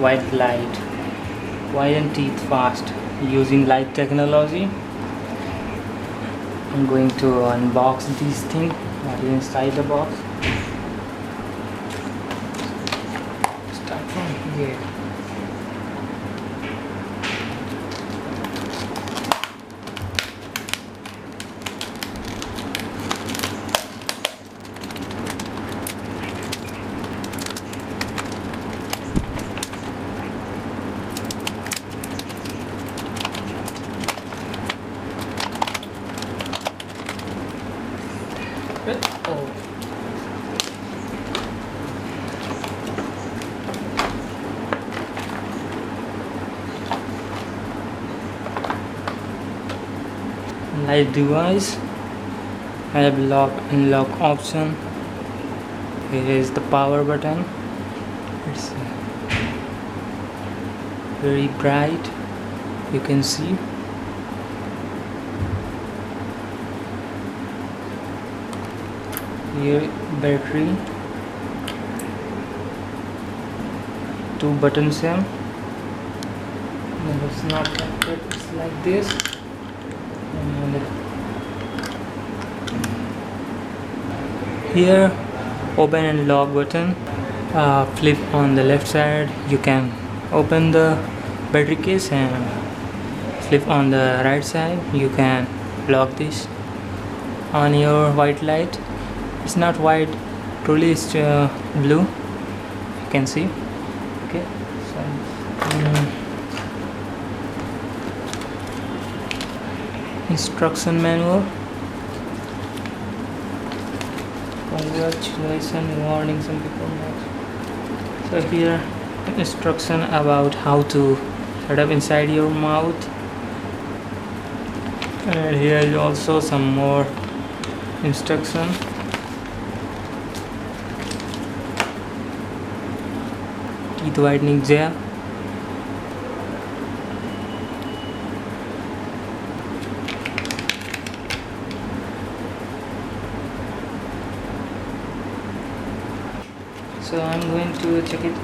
WhiteLight Whiten Teeth Fast using light technology. I'm going to unbox this thing. What is inside the box? Start from here. Oh. Light device. I have lock unlock option. Here is the power button. It's very bright, you can see. Here battery, 2 buttons here. No, it's not like that, it's like this. And here open and lock button. Flip on the left side, you can open the battery case, and flip on the right side, you can lock this on your white light. It's not white, truly it's blue, you can see. Okay, so instruction manual. Congratulations, warning, some people know. So here instruction about how to set up inside your mouth, and here is also some more instruction. Teeth whitening gel. So I'm going to check it